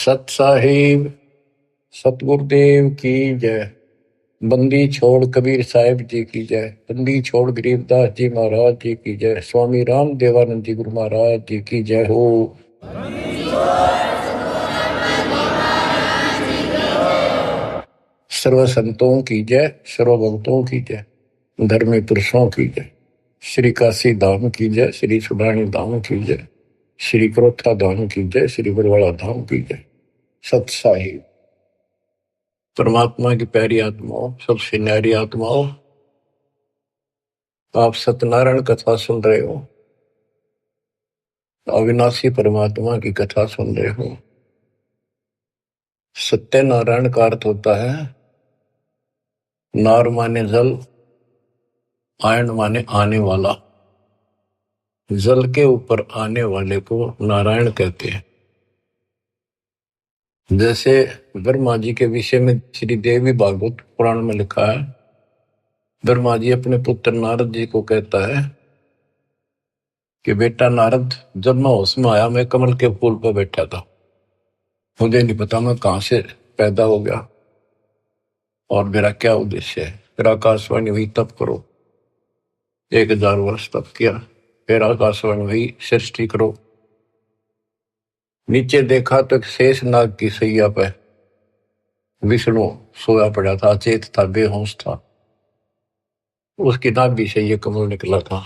सत साहिब सतगुरुदेव की जय। बंदी छोड़ कबीर साहिब जी की जय। बंदी छोड़ गरीबदास जी महाराज जी की जय। स्वामी राम देवानंद जी गुरु महाराज जी की जय हो। सर्व संतों की जय, सर्व भक्तों की जय, धर्मी पुरुषों की जय। श्री काशी धाम की जय, श्री सुब्राणी धाम की जय, श्री क्रोथा धाम की जय, श्री बरवाड़ा धाम की जय। सत साहिब परमात्मा की प्यारी आत्माओं, सबसे न्यारी आत्माओं, आप सत्यनारायण कथा सुन रहे हो। अविनाशी परमात्मा की कथा सुन रहे हो। सत्यनारायण का अर्थ होता है नार माने जल, आयन माने आने वाला। जल के ऊपर आने वाले को नारायण कहते हैं। जैसे ब्रह्मा जी के विषय में श्री देवी भागवत पुराण में लिखा है, ब्रह्मा जी अपने पुत्र नारद जी को कहता है कि बेटा नारद, जब मैं होश में आया मैं कमल के फूल पर बैठा था, मुझे नहीं पता मैं कहां से पैदा हो गया और मेरा क्या उद्देश्य है। फिर आकाशवाणी हुई तप करो, 1000 वर्ष तप किया। फिर आकाशवाणी हुई सृष्टि करो। नीचे देखा तो एक शेष नाग की सैया पे विष्णु सोया पड़ा था, अचेत था, बेहोश था। उसकी नाभि से ये कमल निकला था।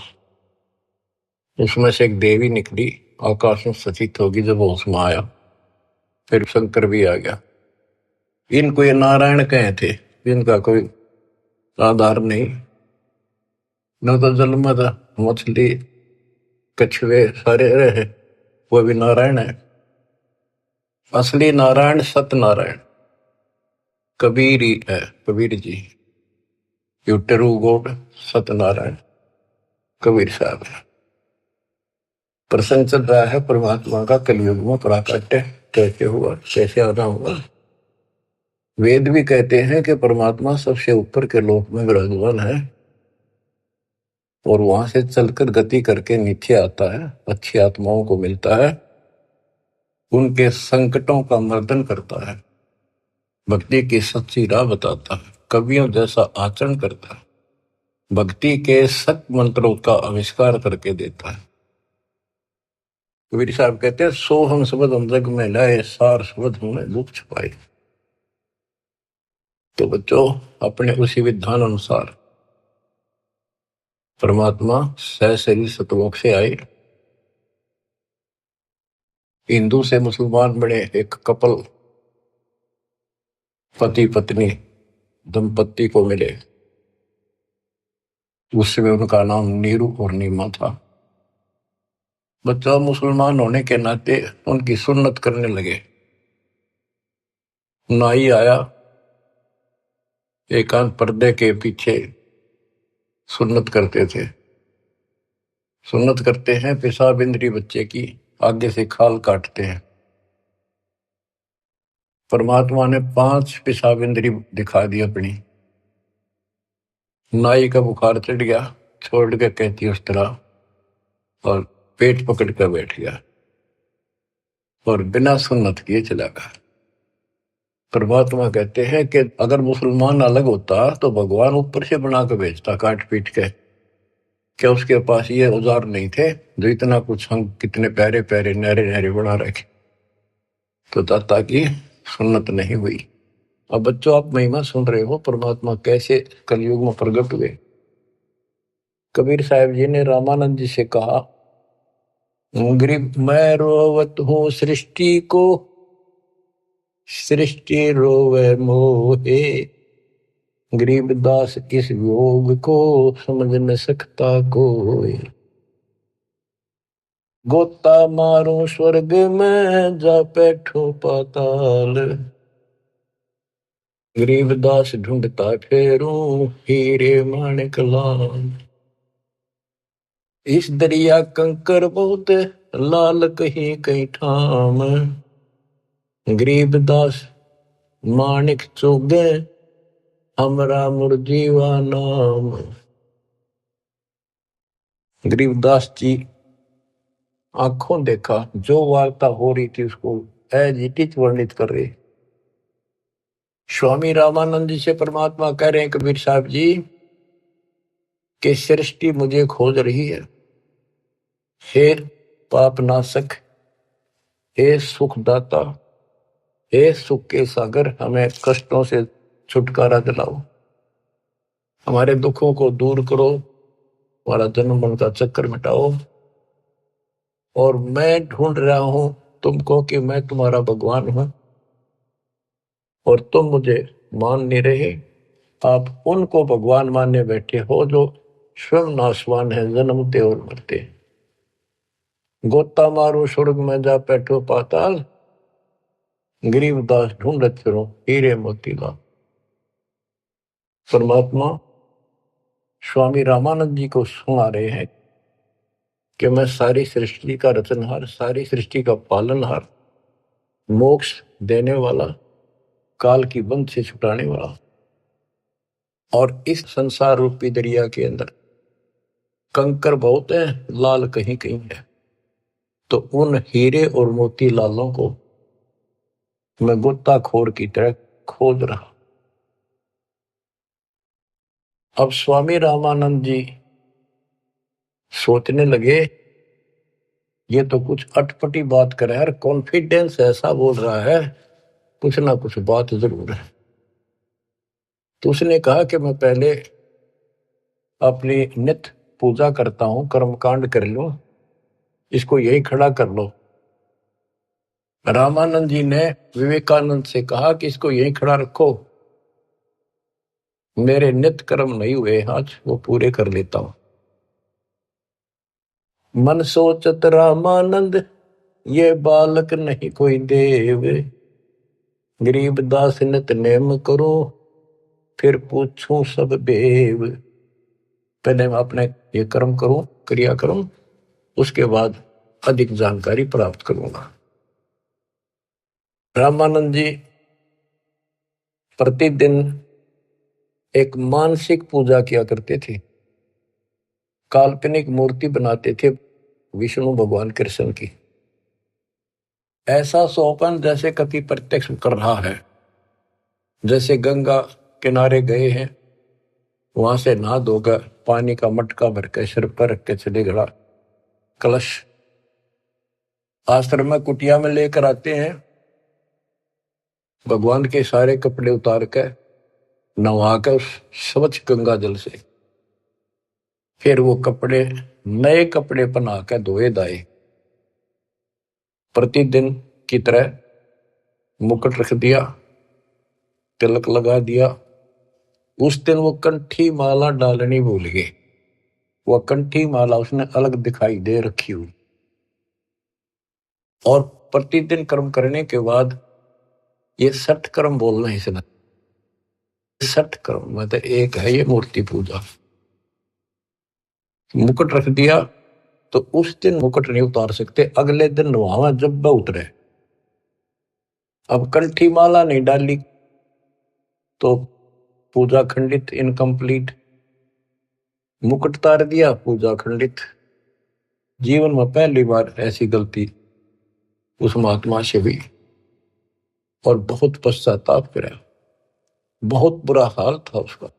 उसमें से एक देवी निकली, आकाश में सचित होगी जब होश में आया। फिर शंकर भी आ गया। इनको ये नारायण कहे थे, इनका कोई आधार नहीं। न तो जल में था, मछली कछुए सारे रहे, वो भी नारायण है। असली नारायण सत्यनारायण कबीर ही है, Kabir ji. You true God Satyanarayan Kabir Sahab है। प्रसंग चल रहा है परमात्मा का कलयुग में प्राकट्य कैसे हुआ, कैसे आना हुआ। वेद भी कहते हैं कि परमात्मा सबसे ऊपर के लोक में विराजमान है और वहां से चलकर गति करके नीचे आता है, अच्छी आत्माओं को मिलता है, उनके संकटों का मर्दन करता है, भक्ति की सच्ची राह बताता है, कवियों जैसा आचरण करता है, भक्ति के सत मंत्रों का आविष्कार करके देता है। कबीर साहब कहते हैं, सो हम शब्द हम जग में लाए, सार शब्द हमने दुख छुपाए। तो बच्चों, अपने उसी विधान अनुसार परमात्मा सहशरीर सतलोक से आए। हिंदू से मुसलमान बने एक कपल, पति पत्नी दंपत्ति को मिले। उसमें उनका नाम नीरू और नीमा था। बच्चा मुसलमान होने के नाते उनकी सुन्नत करने लगे। नाई आया, एकांत पर्दे के पीछे सुन्नत करते थे। सुन्नत करते हैं, पेशाब इंद्री बच्चे की आगे से खाल काटते हैं। परमात्मा ने 5 पेशाब इंद्री दिखा दी अपनी। नाई का बुखार चढ़ गया, छोड़ के कहती उस तरह, और पेट पकड़ कर बैठ गया और बिना सुन्नत किए चला गया। परमात्मा कहते हैं कि अगर मुसलमान अलग होता तो भगवान ऊपर से बना के भेजता काट पीट के। क्या उसके पास ये औजार नहीं थे जो इतना कुछ हम कितने प्यारे प्यारे नहरे नहरे बना रखे। तो दाता की सुन्नत नहीं हुई। अब बच्चों, आप महिमा सुन रहे हो परमात्मा कैसे कलयुग में प्रकट हुए। कबीर साहब जी ने रामानंद जी से कहा, गरीब मैं रोवत हूँ सृष्टि को, सृष्टि रोवे मोहे, गरीबदास इस योग को समझ न सकता कोई। गोता मारो स्वर्ग में जा बैठो पाताल, गरीबदास ढूंढता फेरूं हीरे माणिक लाल। इस दरिया कंकर बहुत लाल कहीं कहीं ठाम, गरीबदास माणिक चोगे हमरा मुरजीवा नाम। गरीबदास जी आंखों देखा, जो वार्ता हो रही थी उसको एजिटिच वर्णित कर रहे। स्वामी रामानंद जी से परमात्मा कह रहे हैं कबीर साहब जी कि सृष्टि मुझे खोज रही है। हे पाप नाशक, हे सुखदाता, हे सुख के सागर, हमें कष्टों से छुटकारा दिलाओ, हमारे दुखों को दूर करो, हमारा जन्म मरण का चक्कर मिटाओ। और मैं ढूंढ रहा हूं तुमको कि मैं तुम्हारा भगवान हूं और तुम मुझे मान नहीं रहे। आप उनको भगवान मानने बैठे हो जो स्वयं नाशवान है, जन्मते और मरते। गोता मारो स्वर्ग में जा बैठो पाताल, गरीबदास ढूंढत फिरो हीरे मोतीलाल। परमात्मा स्वामी रामानंद जी को सुना रहे हैं कि मैं सारी सृष्टि का रचनहार, सारी सृष्टि का पालनहार, मोक्ष देने वाला, काल की बंध से छुटाने वाला। और इस संसार रूपी दरिया के अंदर कंकर बहुत है, लाल कहीं कहीं है। तो उन हीरे और मोती लालों को मैं गोताखोर की तरह खोज रहा। अब स्वामी रामानंद जी सोचने लगे ये तो कुछ अटपटी बात कर रहा है, कॉन्फिडेंस ऐसा बोल रहा है, कुछ ना कुछ बात जरूर है। तो उसने कहा कि मैं पहले अपनी नित्य पूजा करता हूं, कर्मकांड कर लो, इसको यही खड़ा कर लो। रामानंद जी ने विवेकानंद से कहा कि इसको यही खड़ा रखो, मेरे नित्य कर्म नहीं हुए आज, वो पूरे कर लेता हूं। मन सोचत रामानंद ये बालक नहीं कोई देव, गरीब दास नित नेम करो फिर पूछूं सब बेव। पहले मैं अपने ये कर्म करूं, क्रिया करूं, उसके बाद अधिक जानकारी प्राप्त करूंगा। रामानंद जी प्रतिदिन एक मानसिक पूजा किया करते थे, काल्पनिक मूर्ति बनाते थे विष्णु भगवान कृष्ण की। ऐसा सोपन जैसे कभी प्रत्यक्ष कर रहा है, जैसे गंगा किनारे गए हैं, वहां से नहा धोकर पानी का मटका भर के सिर पर रख के चले गड़ा, कलश आश्रम में कुटिया में लेकर आते हैं, भगवान के सारे कपड़े उतार कर नहा कर स्वच्छ गंगा जल से फिर वो कपड़े नए कपड़े पहना कर धोए दाए। प्रतिदिन की तरह मुकुट रख दिया, तिलक लगा दिया। उस दिन वो कंठी माला डालनी भूल गए, वह कंठी माला उसने अलग दिखाई दे रखी हुई। और प्रतिदिन कर्म करने के बाद ये 60 कर्म बोलना इसने, 60 कर्म मतलब एक है ये मूर्ति पूजा। मुकुट रख दिया तो उस दिन मुकुट नहीं उतार सकते, अगले दिन नहावा जब वह उतरे। अब कंठी माला नहीं डाली तो पूजा खंडित, इनकम्प्लीट। मुकुट उतार दिया, पूजा खंडित। जीवन में पहली बार ऐसी गलती उस महात्मा से हुई और बहुत पश्चाताप करा, बहुत बुरा हाल था उसका।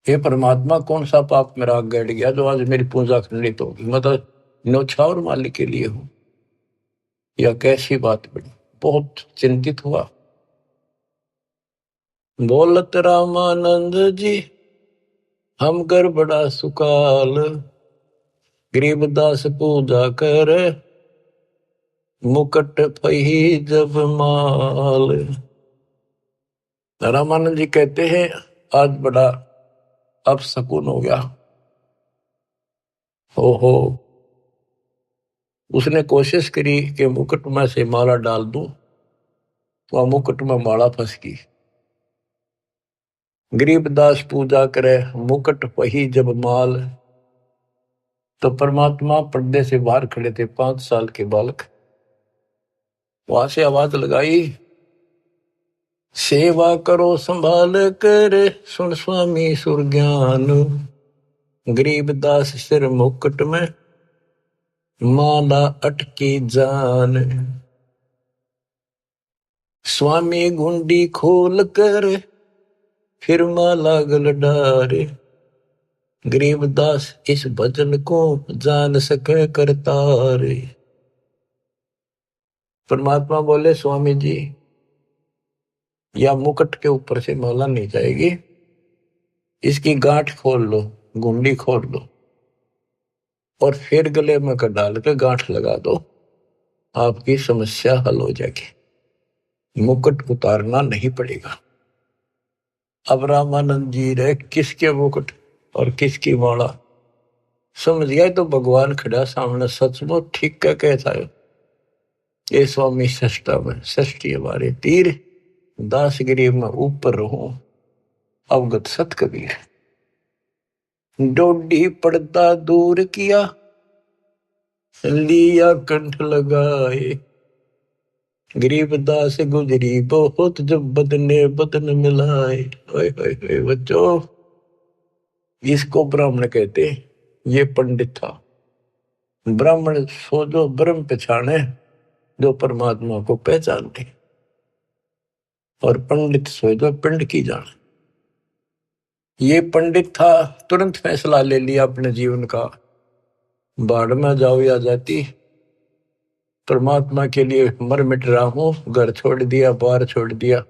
हे परमात्मा, कौन सा पाप मेरा आग गड़ गया जो आज मेरी पूजा खंडित होगी, मतलब न्यौछावर मालिक के लिए हूं, या कैसी बात बनी। बहुत चिंतित हुआ। बोलत रामानंद जी हम कर बड़ा सुकाल, गरीबदास पूजा कर मुकट पही जब माल। रामानंद जी कहते हैं आज बड़ा अब सकून हो गया। हो उसने कोशिश करी कि मुकुट में से माला डाल दूं, तो मुकुट में माला फंस गई। गरीबदास पूजा करे मुकुट पही जब माल। तो परमात्मा पर्दे से बाहर खड़े थे, 5 साल के बालक। वहां से आवाज लगाई, सेवा करो संभाल कर सुन स्वामी सुर ज्ञान, गरीबदास सिर मुकुट में माला अटकी जान, स्वामी गुंडी खोल कर फिर माला गल डारे, गरीबदास इस भजन को जान सके करतारे। परमात्मा बोले स्वामी जी, या मुकुट के ऊपर से माला नहीं जाएगी, इसकी गांठ खोल लो, गुंडी खोल लो और फिर गले में कर डाल के गांठ लगा दो, आपकी समस्या हल हो जाएगी, मुकुट उतारना नहीं पड़ेगा। अब रामानंद जी रहे किसके मुकुट और किसकी माला समझ गया तो भगवान खड़ा सामने, सचमुच ठीक क्या कहता है ये स्वामी सष्टा में षष्ठी हमारे तीर, दास गरीब में ऊपर रहूं अवगत सत कबीर। डोडी पर्दा दूर किया, लिया कंठ लगाए, गरीबदास गुजरी बहुत जब बदने बदन मिलाए। ओए ओए ओए बच्चों, इसको ब्राह्मण कहते, ये पंडित था। ब्राह्मण सो जो ब्रह्म पहचाने, जो परमात्मा को पहचानते, और पंडित सो जो पिंड की जाने। ये पंडित था, तुरंत फैसला ले लिया अपने जीवन का, बाढ़ में जाओ या जाती, परमात्मा के लिए मर मिट रहा हूं, घर छोड़ दिया, बार छोड़ दिया,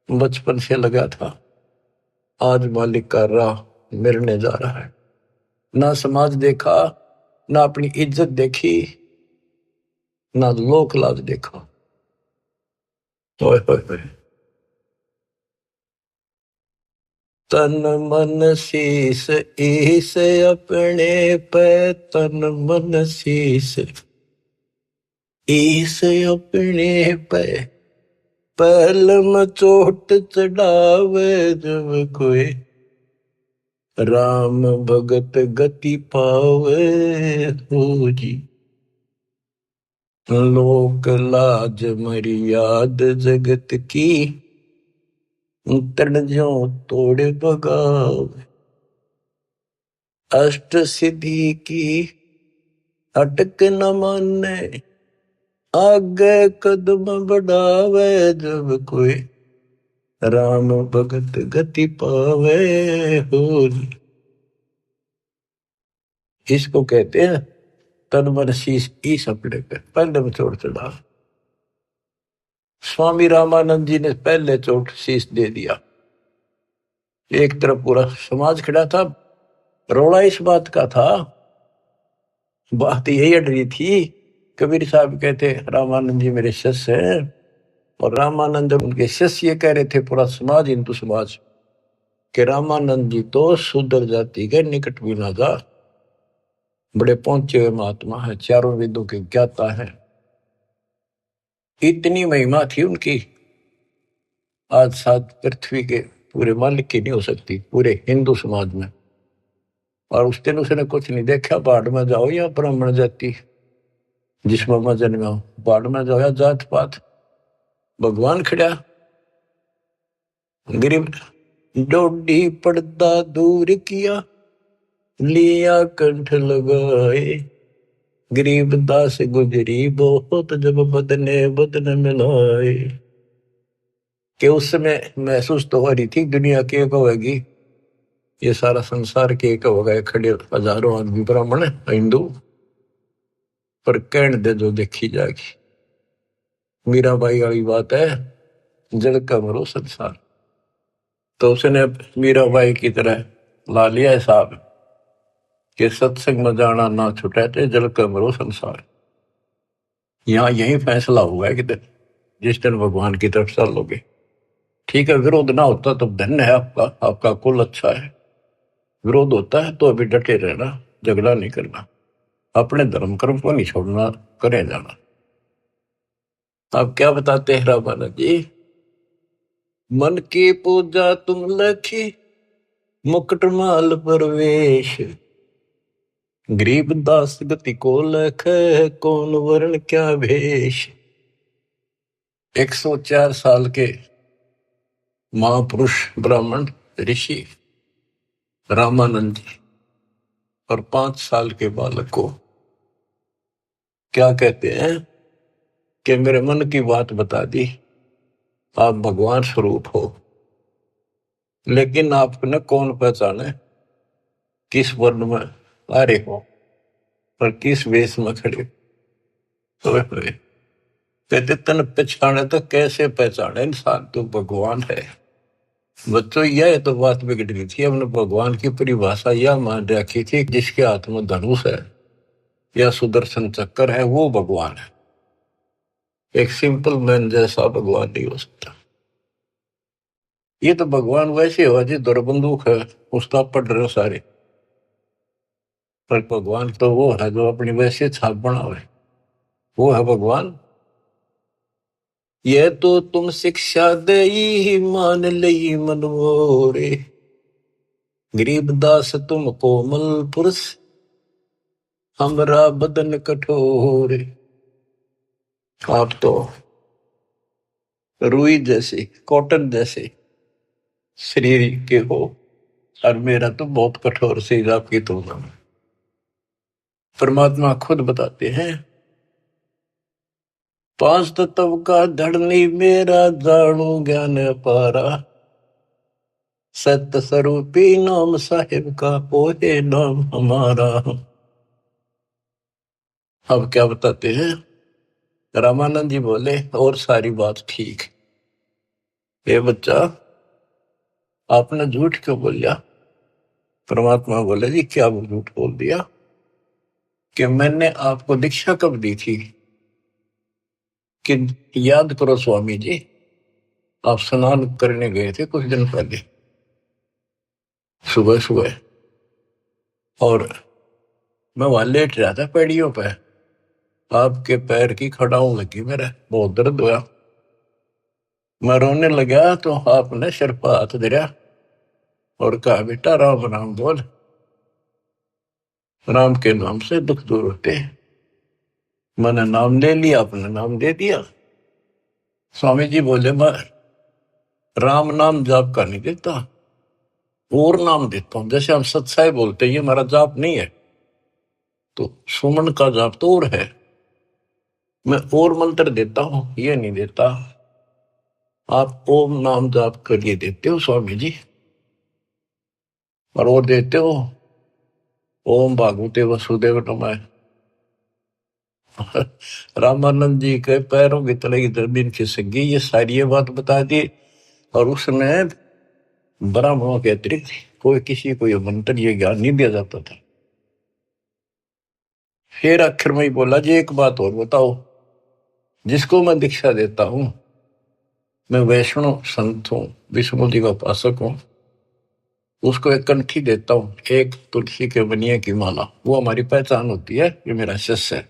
बचपन से लगा था, आज मालिक का राह मिलने जा रहा है। ना समाज देखा, ना अपनी इज्जत देखी, ना लोक लाज देखा। ओए ओए ओए, तन मन शीस ईस अपने पे, तन मन शीस ईस अपने पे, पहल में चोट चढ़ावे जब कोई, राम भगत गति पावे हो जी। लोक लाज मर्याद जगत की, तड़ जो तोड़ बगावे, अष्ट सिद्धि की अटक न माने, आगे कदम बढ़ावे जब कोई, राम भगत गति पावे हो। इसको कहते हैं तन मन शीश ईस अपने पे, पहले में चोट चढ़ा। स्वामी रामानंद जी ने पहले चोट शीश दे दिया। एक तरफ पूरा समाज खड़ा था, रोड़ा इस बात का था, बात यही अड़ रही थी। कबीर साहब कहते रामानंद जी मेरे शिष्य हैं, और रामानंद उनके शिष्य ये कह रहे थे, पूरा समाज हिंदू समाज, कि रामानंद जी तो शूद्र जाति के निकट भी ना जा, बड़े पहुंचे हुए महात्मा है, चारों वेदों के ज्ञाता है, इतनी महिमा थी उनकी, आज साथ पृथ्वी के पूरे मालिक की नहीं हो सकती पूरे हिंदू समाज में। और उस दिन उसने कुछ नहीं देखा, बाढ़ में जाओ या ब्राह्मण जाति, जिसमें मैं जन्मा हूं, बाढ़ में जाओ या जात पात, भगवान खड़ा। गरीब डोडी पर्दा दूर किया, लिया कंठ लगाए, गरीब दास गुजरी बहुत जब बदने बदन मिलाए। कि उस समय महसूस तो हो रही थी दुनिया की एक होगी, ये सारा संसार के एक होगा, खड़े हजारों आदमी ब्राह्मण हिंदू, पर कहण दे जो देखी जाएगी। मीराबाई वाली बात है, जल का मरो संसार, तो उसने मीराबाई की तरह ला लिया हिसाब कि सत्संग में जाना ना छुटे थे, जल का मरो संसार। यहाँ यही फैसला हुआ कि जिस दिन भगवान की तरफ चलोगे, ठीक है, विरोध ना होता तो धन्य है आपका, आपका कुल अच्छा है। विरोध होता है तो अभी डटे रहना, झगड़ा नहीं करना, अपने धर्म कर्म को नहीं छोड़ना, करे जाना। आप क्या बताते हैं रामानंद जी, मन की पूजा तुम लखी, मुकुट माल परवेश, गरीब दास गति को लख, कौन वर्ण क्या भेष। 104 साल के महापुरुष ब्राह्मण ऋषि रामानंद जी और 5 साल के बालक को क्या कहते हैं कि मेरे मन की बात बता दी, आप भगवान स्वरूप हो, लेकिन आपने कौन पहचाने किस वर्ण में आ रहे हो और किस वेश में खड़े हुए। कहते तन पहचाने तो कैसे पहचाने इंसान, तो भगवान है। बच्चों यह तो बात बिगड़ गई थी, हमने भगवान की परिभाषा यह मान रखी थी जिसके हाथ में धनुष है या सुदर्शन चक्र है वो भगवान है। एक सिंपल मैन जैसा भगवान नहीं हो सकता। ये तो भगवान वैसे हो जी दौर बंदूक है उसका पढ़ रहे हो सारे, पर भगवान तो वो है जो अपनी वैसे छाप बनावे, वो है भगवान। ये तो तुम शिक्षा दे मान लई मनमोरे, गरीबदास तुम कोमल पुरुष, हमरा बदन कठोर। आप तो रुई जैसे कॉटन जैसे शरीर के हो और मेरा तो बहुत कठोर शरीर आपकी तुलना में। परमात्मा खुद बताते हैं, पांच तत्व का धड़नी मेरा जानू ज्ञान पारा, सत्य स्वरूपी नाम साहिब का ओहे नाम हमारा। अब क्या बताते हैं, रामानंद जी बोले और सारी बात ठीक, ये बच्चा आपने झूठ क्यों बोल दिया। परमात्मा बोले जी क्या झूठ बोल दिया कि मैंने आपको दीक्षा कब दी थी कि याद करो स्वामी जी, आप स्नान करने गए थे कुछ दिन पहले सुबह सुबह, और मैं वहां लेट रहा था पैड़ियों पे, आपके पैर की खड़ाऊ लगी, मेरा बहुत दर्द हुआ, मैं रोने लगा तो आपने सिर पर हाथ धरा और कहा बेटा राम राम बोल, राम के नाम से दुख दूर होते हैं। मैंने नाम ले लिया, आपने नाम दे दिया। स्वामी जी बोले मैं राम नाम जाप का नहीं देता, और नाम देता हूं, जैसे हम सत्साई बोलते हैं ये हमारा जाप नहीं है, तो सुमन का जाप तो और है, मैं और मंत्र देता हूं ये नहीं देता। आप ओम नाम जाप करिए देते हो स्वामी जी, और वो देते हो ओम भागवते वसुदेव नमः। रामानंद जी के पैरों की तले की जमीन खिसक गई, ये सारी ये बात बता दी। और उसने ब्राह्मणों के अतिरिक्त कोई किसी को ये मंत्र ये ज्ञान नहीं दिया जाता था। फिर आखिर में ही बोला जी एक बात और बताओ, जिसको मैं दीक्षा देता हूं, मैं वैष्णव संत हूं, विष्णु जी का उपासक हूं, उसको एक कंठी देता हूं, एक तुलसी के बनिए की माला, वो हमारी पहचान होती है, ये मेरा शिष्य है,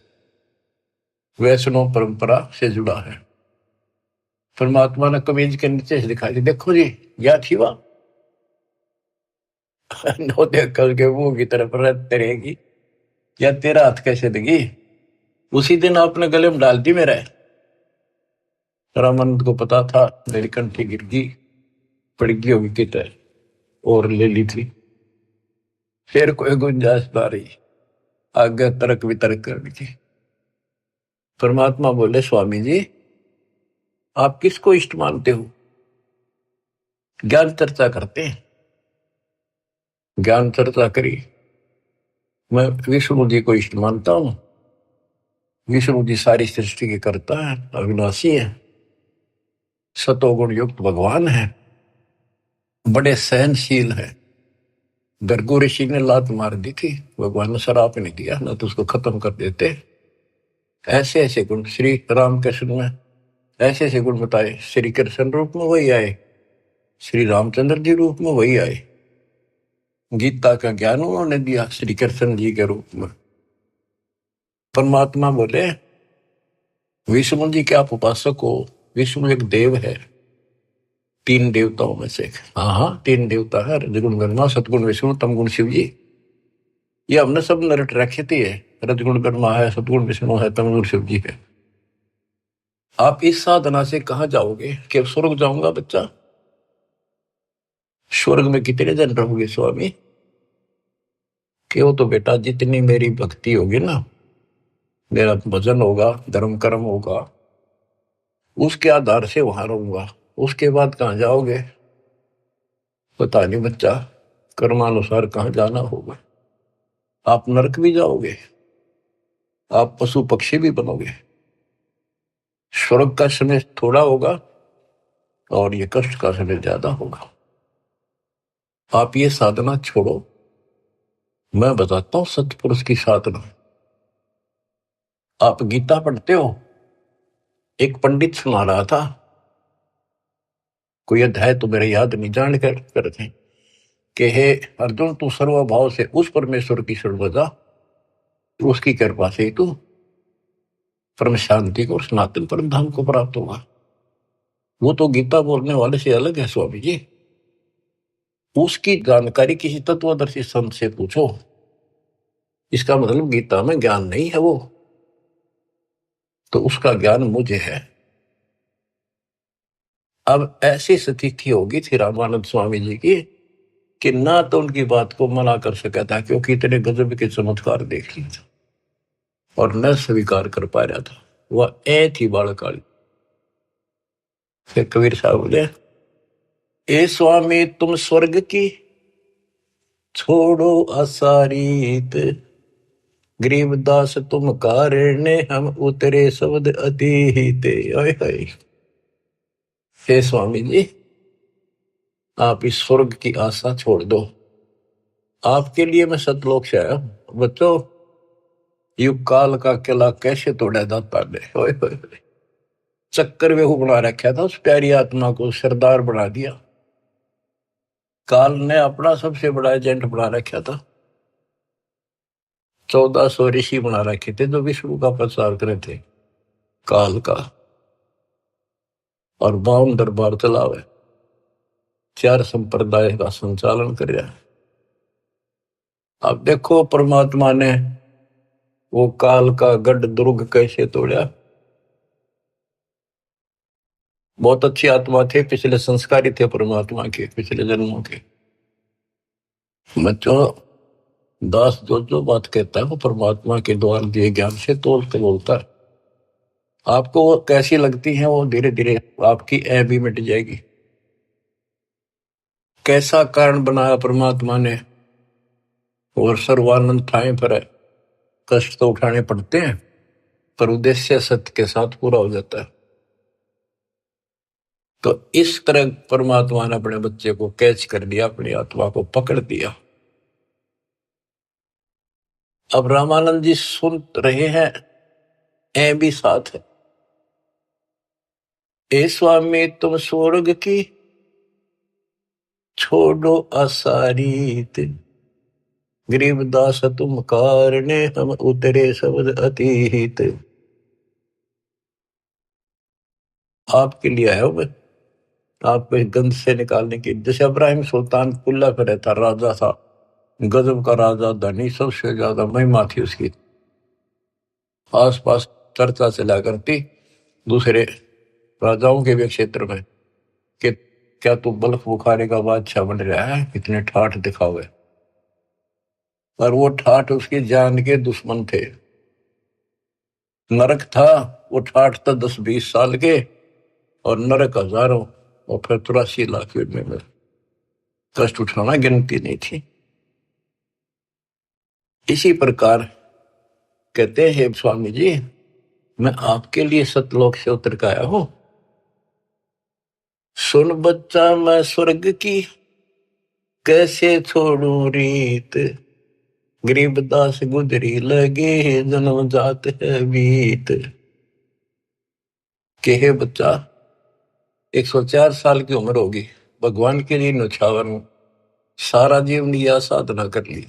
वैष्णव परंपरा से जुड़ा है। परमात्मा ने कमीज के नीचे से दिखाई दी, देखो जी या थी वह नो देख कल के मुंह की तरफ रहते रहेगी, या तेरा हाथ कैसे देगी। उसी दिन आपने गले में डाल दी मेरा। रामानंद को पता था मेरी कंठी गिर गई, पड़ गई होगी कितने और ले ली थी, फिर कोई गुंजाइश ना रही, आगे तर्क वितर्क करनी थी। परमात्मा बोले स्वामी जी आप किसको इष्ट मानते हो। ज्ञान चर्चा करते हैं, ज्ञान चर्चा करी, मैं विष्णु जी को इष्ट मानता हूं। विष्णु जी सारी सृष्टि के कर्ता है, अविनाशी है, सतोगुण युक्त भगवान है, बड़े सहनशील है। गर्गो ऋषि ने लात मार दी थी, भगवान ने शराप नहीं दिया, ना तो उसको खत्म कर देते। ऐसे ऐसे गुण श्री राम कृष्ण में ऐसे ऐसे गुण बताए, श्री कृष्ण रूप में वही आए, श्री रामचंद्र जी रूप में वही आए, गीता का ज्ञान उन्होंने दिया श्री कृष्ण जी के रूप में। परमात्मा बोले विष्णु जी के आप उपासक हो, विष्णु एक देव है, तीन देवताओं में से। हाँ हाँ तीन देवता है, रजगुण ब्रह्मा, सतगुण विष्णु, तमगुण शिव जी। ये हमने सब नरट रखे थे, रजगुण ब्रह्मा है, सतगुण विष्णु है, तमगुण शिव जी है। आप इस साधना से कहां जाओगे कि स्वर्ग जाऊंगा बच्चा। स्वर्ग में कितने दिन रहोगे स्वामी, क्यों तो बेटा जितनी मेरी भक्ति होगी ना मेरा भजन होगा, धर्म कर्म होगा, उसके आधार से वहां रहूंगा। उसके बाद कहाँ जाओगे पता नहीं बच्चा, कर्मानुसार कहाँ जाना होगा। आप नरक भी जाओगे, आप पशु पक्षी भी बनोगे। स्वर्ग का समय थोड़ा होगा और ये कष्ट का समय ज्यादा होगा। आप ये साधना छोड़ो, मैं बताता हूं सतपुरुष की साधना। आप गीता पढ़ते हो, एक पंडित सुना रहा था, कोई अध्याय तो मेरे याद नहीं, जान कर करते कि हे अर्जुन, तू सर्वभाव से उस परमेश्वर की शरण बजा, उसकी कृपा से ही तू परम शांति को और सनातन परम धाम को प्राप्त होगा। वो तो गीता बोलने वाले से अलग है स्वामी जी। उसकी जानकारी किसी तत्वदर्शी संत से पूछो। इसका मतलब गीता में ज्ञान नहीं है वो, तो उसका ज्ञान मुझे है। अब ऐसी स्थिति होगी थी रामानंद स्वामी जी की कि ना तो उनकी बात को मना कर सका था, क्योंकि इतने गजब के चमत्कार देख लिए थे, और न स्वीकार कर पा रहा था। वह ए थी बालकाली। फिर कबीर साहब बोले, ए स्वामी तुम स्वर्ग की छोड़ो असारीत, गरीबदास तुम कारण हम उतरे शब्द अतीत। हे स्वामी जी, आप इस स्वर्ग की आशा छोड़ दो, आपके लिए मैं सतलोक से आया हूं। बच्चों, युग काल का किला कैसे तोड़ा जाता है। चक्कर वेहू बना रखा था उस प्यारी आत्मा को, सरदार बना दिया। काल ने अपना सबसे बड़ा एजेंट बना रखा था। 1400 ऋषि बना रखे थे जो विष्णु का प्रचार करे थे काल का, और 52 दरबार चलावे, 4 संप्रदाय का संचालन कर रहा है। अब देखो परमात्मा ने वो काल का गढ़ दुर्ग कैसे तोड़ा। बहुत अच्छी आत्मा थे, पिछले संस्कारी थे परमात्मा के, पिछले जन्मों के। बच्चों, दास जो जो बात कहता है वो परमात्मा के द्वारा दिए ज्ञान से तोल के बोलता है। आपको वो कैसी लगती है, वो धीरे धीरे आपकी ऐ भी मिट जाएगी। कैसा कारण बनाया परमात्मा ने, और सर्वानंद ठाए पर है। कष्ट तो उठाने पड़ते हैं, पर उद्देश्य सत्य के साथ पूरा हो जाता है। तो इस तरह परमात्मा ने अपने बच्चे को कैच कर लिया, अपनी आत्मा को पकड़ दिया। अब रामानंद जी सुन रहे हैं, ऐ भी साथ है। ए स्वामी तुम स्वर्ग की छोड़ो असारीत, गरीबदास तुम कारणे हम उतरे शब्द अतीत। आपके लिए आया हूं मैं, आपको इस गंध से निकालने की। जैसे इब्राहिम सुल्तान कुल्ला पे रहता, राजा था, गजब का राजा, धनी, सबसे ज्यादा महिमा थी उसकी। आसपास चर्चा चला करती दूसरे राजाओं के भी क्षेत्र में कि क्या तू बल्ख बुखारे का बादशाह बन रहा है, इतने ठाठ दिखावे। पर वो ठाठ उसकी जान के दुश्मन थे। नरक था, वो ठाठ था 10-20 साल के, और नरक हजारों, और फिर 83 लाख में कष्ट उठाना गिनती नहीं थी। इसी प्रकार कहते हैं स्वामी जी, मैं आपके लिए सतलोक से उतर के आया हूं। सुन बच्चा मैं स्वर्ग की कैसे छोड़ू रीत, गरीबदास गुजरी लगे जन्म जात है बीत। के हे बच्चा, 104 साल की उम्र होगी, भगवान के लिए न्यौछावर हूं, सारा जीवन यह साधना कर ली।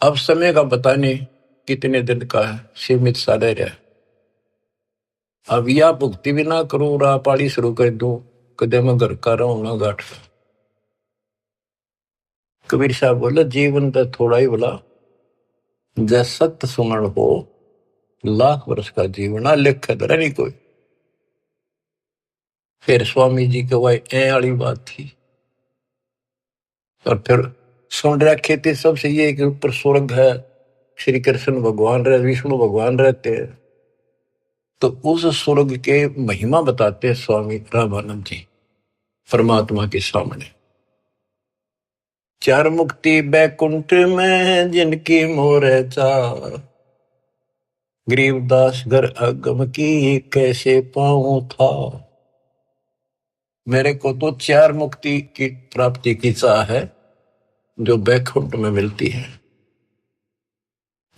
अब समय का पता नहीं कितने दिन का है, सीमित सा रह रहा है। अब या भुक्ति भी ना करूं, राह पाड़ी शुरू कर दूं, कदे मैं घर का रहूं ना गाठ। कबीर साहब बोले, जीवन तो थोड़ा ही बोला, जैसे सत्य सुमरण हो, लाख वर्ष का जीवन लिख धरा नहीं कोई। फिर स्वामी जी के वही ए वाली बात थी। और फिर सुन रखे थे सबसे ये कि ऊपर स्वर्ग है, श्री कृष्ण भगवान रहे, विष्णु भगवान रहते हैं। तो उस स्वर्ग के महिमा बताते हैं स्वामी रामानंद जी परमात्मा के सामने। चार मुक्ति बैकुंठ में जिनकी मोर चार, गरीबदास घर अगम की कैसे पाऊं था। मेरे को तो चार मुक्ति की प्राप्ति की चाह है जो बैकुंठ में मिलती है,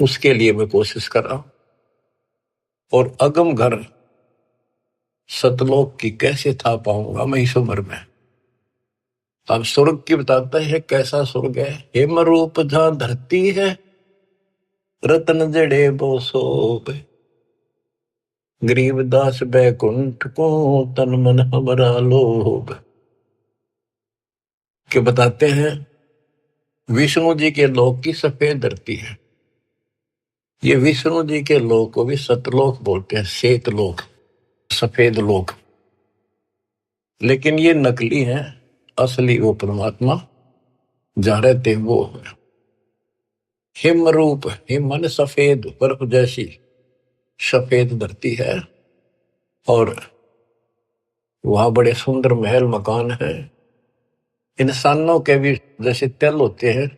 उसके लिए मैं कोशिश कर रहा हूं। और अगम घर सतलोक की कैसे था पाऊंगा मैं इस उम्र में। अब स्वर्ग की बताता है कैसा स्वर्ग है। हेम रूप जहां धरती है, रतन जड़े वो सोप, गरीबदास बैकुंठ को तन मन हमारा लोभ। के बताते हैं विष्णु जी के लोक की सफेद धरती है। ये विष्णु जी के लोक को भी सतलोक बोलते हैं, श्वेत लोक, सफेद लोक। लेकिन ये नकली है, असली वो परमात्मा जहां रहते हैं वो है। हिम रूप, हिम मन सफेद, बर्फ जैसी सफेद धरती है। और वहां बड़े सुंदर महल मकान है। इंसानों के भी जैसे तिल होते हैं,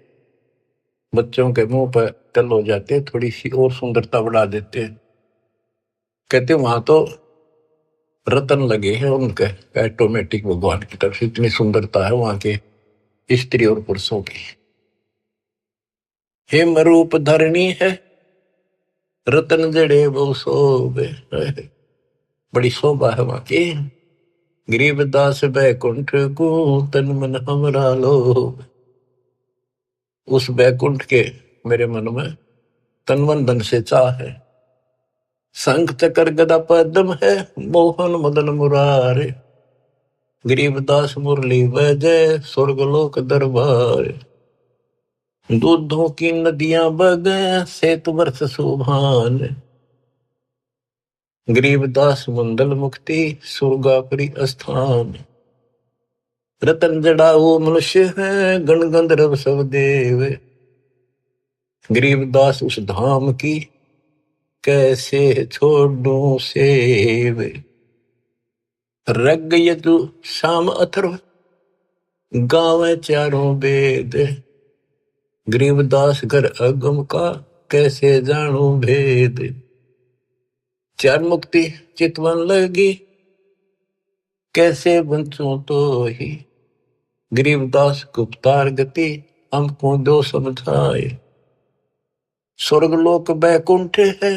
बच्चों के मुंह पर तिल हो जाते हैं, थोड़ी सी और सुंदरता बढ़ा देते हैं। कहते वहां तो रतन लगे हैं उनके ऑटोमेटिक भगवान की तरफ से, इतनी सुंदरता है वहां के स्त्री और पुरुषों की। हिम रूप धरणी है, रतन जड़े वो शोभे, बड़ी शोभा है वहां की। गरीबदास बैकुंठ को तन मन हमरा लोभ। उस बैकुंठ के मेरे मन में तन मन धन से चाह है। शंख चक्र गदा पद्म है, मोहन मदन मुरारे, गरीबदास मुरली वजय स्वर्गलोक दरबार। दूधों की नदियां बगे सेत वर्ष सुभान, गरीबदास मंडल मुक्ति सुरगापुरी स्थान। रतन जड़ाऊ मनुष्य है, गण गंधर्व सब देव, गरीबदास उस धाम की कैसे छोड़ूं सेव। रग यजु शाम अथर्व गावे चारों वेद, गरीबदास घर अगम का कैसे जानू भेद। चार मुक्ति चितवन लगी कैसे बंचू तो ही, गरीबदास गुप्तार गति हमको दो समझाए। स्वर्गलोक बैकुंठ है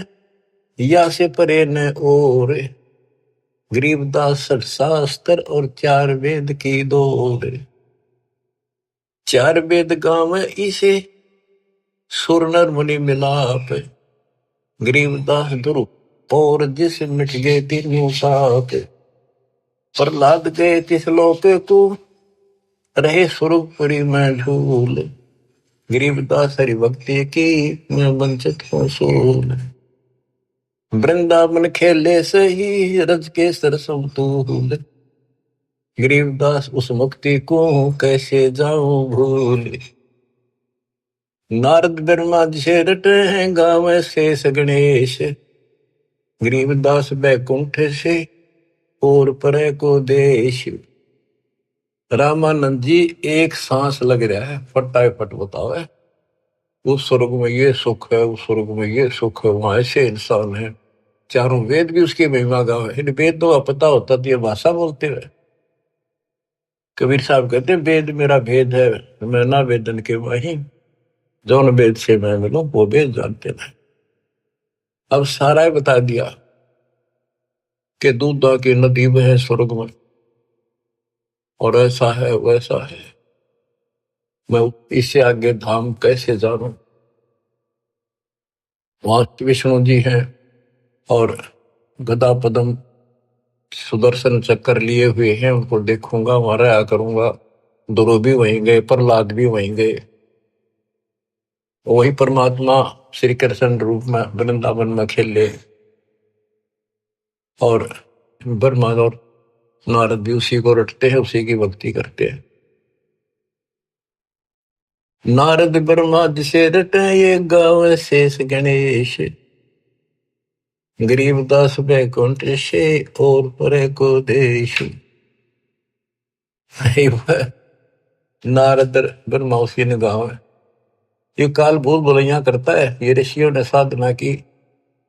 या से परे न और, गरीबदास शास्त्र और चार वेद की दौड़। चार वेद गाँव इसे सुर नर मुनि मिलाप, गरीबदास दुरु और जिस मिट गए तीनों पाप। प्रहलाद गए तिस लोक को रहे सुरपुरी में झूल, गरीबदास हरि भक्ति की मैं वंचित हूँ सूल। वृंदावन खेले सही रज के सरसम तूल, गरीबदास उस मुक्ति को कैसे जाऊं भूल। नारद ब्रह्मा जी रटे हैं गावे शेष गणेश, गरीबदास बैकुंठ से और परे को देश। रामानंद जी एक सांस लग रहा है फटाफट बताओ है। उस स्वर्ग में ये सुख है, उस स्वर्ग में ये सुख है, वहां ऐसे इंसान है। चारों वेद भी उसकी महिमा गावे। इन वेद तो पता होता तो ये भाषा बोलते हुए। कबीर साहब कहते वेद मेरा भेद है, मैं ना वेदन के वही, जौन वेद से मैं मिलूं वो वेद जानते नहीं। अब सारा ही बता दिया कि दूधा की नदी में है स्वर्ग में, और ऐसा है वैसा है। मैं इससे आगे धाम कैसे जानूं। वहां विष्णु जी हैं और गदा पदम सुदर्शन चक्कर लिए हुए हैं, उनको देखूंगा, वहां रहा करूंगा। ध्रुव भी वहीं गए, प्रहलाद भी वहीं गए। वही परमात्मा श्री कृष्ण रूप में वृंदावन में खेले, और ब्रह्मा और नारद भी उसी को रटते हैं, उसी की भक्ति करते हैं। नारद ब्रह्मा जिसे रटे ये गावे शेष गणेश, गरीबदास बैकुंठ से और परे को देश। नारद ब्रह्मा उसकी निगाह है। ये काल भूल भुलैया करता है। ये ऋषियों ने साधना की,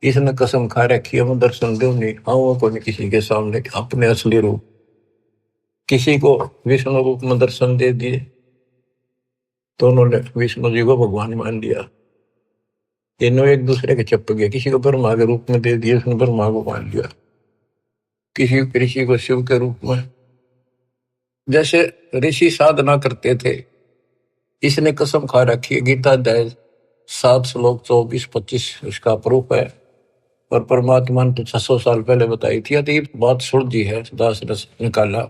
इसने कसम खा रखी है मैं दर्शन दूं नहीं, आऊंगा को नहीं किसी के सामने अपने असली रूप। किसी को विष्णु रूप में दर्शन दे दिए तो उन्होंने विष्णु जी को भगवान मान लिया। तीनों एक दूसरे के चप गए। किसी को ब्रह्मा के रूप में दे दिया, उसने ब्रह्मा को मान लिया। किसी को शिव के रूप में। जैसे ऋषि साधना करते थे, इसने कसम खा रखी है। गीता अध्याय 7 श्लोक 24-25 इसका प्रूफ है। और परमात्मा ने तो 600 साल पहले बताई थी। तो ये बात सुन जी है, दास ने निकाला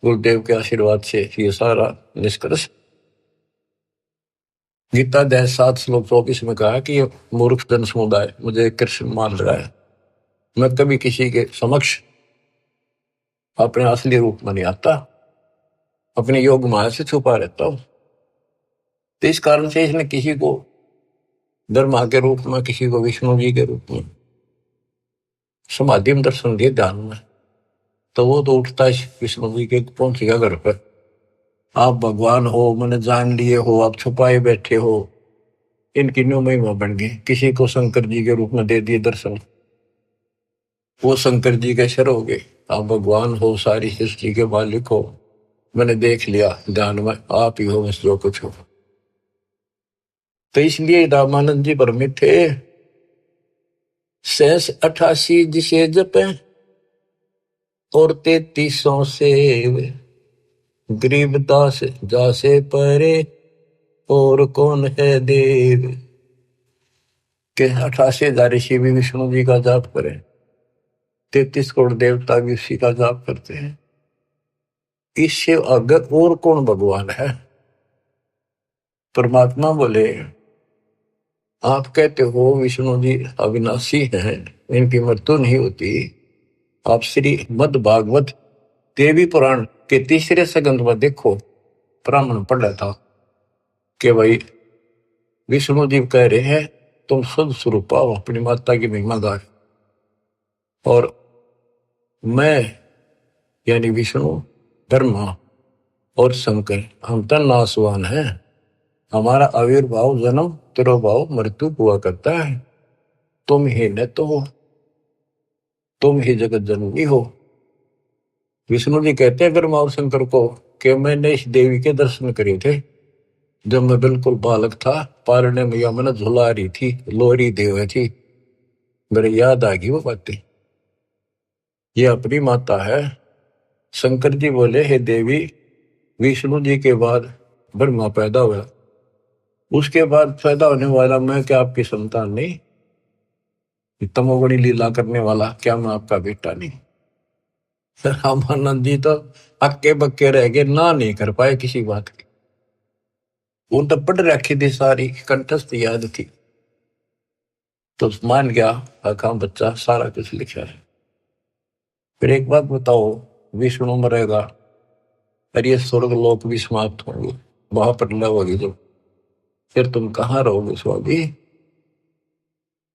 गुरुदेव के आशीर्वाद से ये सारा निष्कर्ष। गीता अध्याय 7 श्लोक 24 में कहा कि ये मूर्ख जन समुदाय मुझे कृष्ण मान रहा है। मैं कभी किसी के समक्ष अपने असली रूप में नहीं आता, अपने योग माया से छुपा रहता हूं। तो इस कारण से इसने किसी को ब्रह्मा के रूप में, किसी को विष्णु जी के रूप में समाधि में दर्शन दिए ध्यान में। तो वो तो उठता है विष्णु जी के, पहुंचेगा घर पर। आप भगवान हो, मैंने जान लिए हो, आप छुपाए बैठे हो। इनकी न्यू महिमा बन गई। किसी को शंकर जी के रूप में दे दिए दर्शन, वो शंकर जी के शर हो गए। आप भगवान हो, सारी सृष्टि के मालिक हो, मैंने देख लिया ध्यान में, आप ही हो बस जो कुछ हो। तो इसलिए रामानंद जी भ्रमित थे। 88 जिसे जपे और 3300 से गरीबदास जासे परे और कौन है देव। के 88,000 ऋषि भी विष्णु जी का जाप करें, 33 करोड़ देवता भी उसी का जाप करते हैं। इससे अगर और कौन भगवान है। परमात्मा बोले आप कहते हो विष्णु जी अविनाशी हैं, इनकी मृत्यु नहीं होती। आप श्री मद भागवत देवी पुराण के 3 स्कंद में देखो, ब्राह्मण पढ़ रहा था कि भाई विष्णु जी कह रहे हैं तुम शुद्ध स्वरूप पाओ, अपनी माता की महिमा गाए। और मैं यानी विष्णु, ब्रह्मा और शंकर हम तो नासवान हैं। हमारा आविर्भाव, जन्म, तिरोभाव, मृत्यु हुआ करता है। तुम ही न तो हो, तुम ही जगत जननी हो। विष्णु जी कहते हैं ब्रह्मा और शंकर को कि मैंने इस देवी के दर्शन करे थे जब मैं बिल्कुल बालक था। पारने मैया मैंने झुला रही थी, लोरी देव थी। मेरे याद आ गई वो बातें। ये अपनी माता है। शंकर जी बोले हे देवी, विष्णु जी के बाद ब्रह्मा पैदा हुआ, उसके बाद पैदा होने वाला मैं क्या आपकी संतान नहीं? तमोगुणी लीला करने वाला क्या मैं आपका बेटा नहीं? रामानंद जी तो अक्के बक्के रह गए, ना नहीं कर पाए किसी बात की। वो तो पढ़ रखी थी, सारी कंठस्थ याद थी। तो मान गया आका बच्चा, सारा कुछ लिखा है। फिर एक बात बताओ, विष्णु मरेगा और ये स्वर्ग लोक भी समाप्त होंगे, वहां पर लव होगी जब, फिर तुम कहाँ रहोगे स्वामी?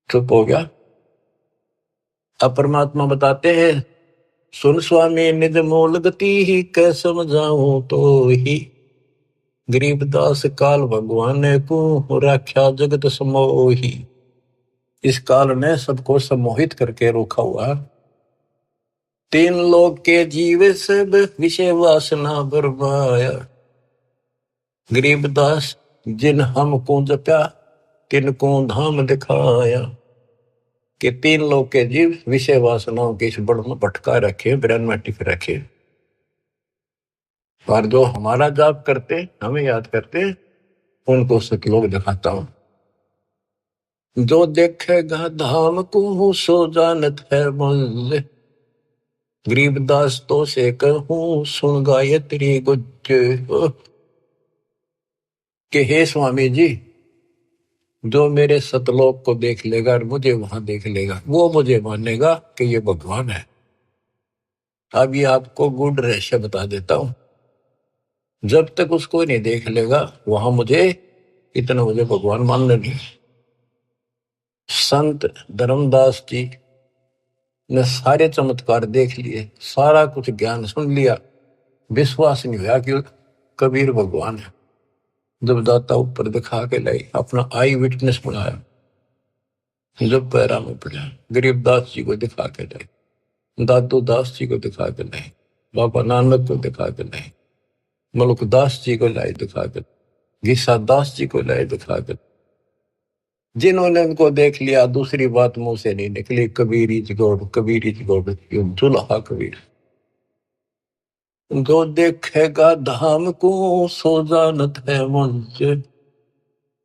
चुप हो गया। अब परमात्मा बताते हैं सुन स्वामी निज मूल गति ही कै समझाऊं तो ही, गरीबदास काल भगवान को राख्या जगत समोही। इस काल ने सबको सम्मोहित करके रोका हुआ। 3 लोक के जीव सब विषय वासना बरमाया, गरीबदास जिन हमको जप्या तिनको धाम दिखाया। कि 3 लोक के जीव विषय वासनाओं के इस बड़ में भटका रखे, ब्रह्म में टिक रखे। और जो हमारा जाप करते, हमें याद करते, उनको सतलोक दिखाता हूं। जो देखेगा धाम को सो जानत है मंजिल, गरीबदास तो से कहूं सुन गायत्री गुज। कि हे स्वामी जी, जो मेरे सतलोक को देख लेगा और मुझे वहां देख लेगा, वो मुझे मानेगा कि ये भगवान है। अब ये आपको गूढ़ रहस्य बता देता हूं। जब तक उसको नहीं देख लेगा, वहां मुझे इतना मुझे भगवान मानने नहीं। संत धर्मदास जी ने सारे चमत्कार देख लिए, सारा कुछ ज्ञान सुन लिया, विश्वास नहीं हुआ कि कबीर भगवान है। जब दाता ऊपर दिखा के लाई, अपना आई विटनेस बनाया, जब पैरा में पड़ा, गरीबदास जी को दिखा के लाई, दादू दास जी को दिखा के लाई, बाबा नानक को दिखा के लाई, मलुकदास जी को लाई दिखा के, गीसा दास जी को लाई दिखा के। जिन्होंने उनको देख लिया, दूसरी बात मुंह से नहीं निकली, Kabir is God, Kabir is God, दुल्हा कबीर। जो देखेगा धाम को सो जानत है मुझ,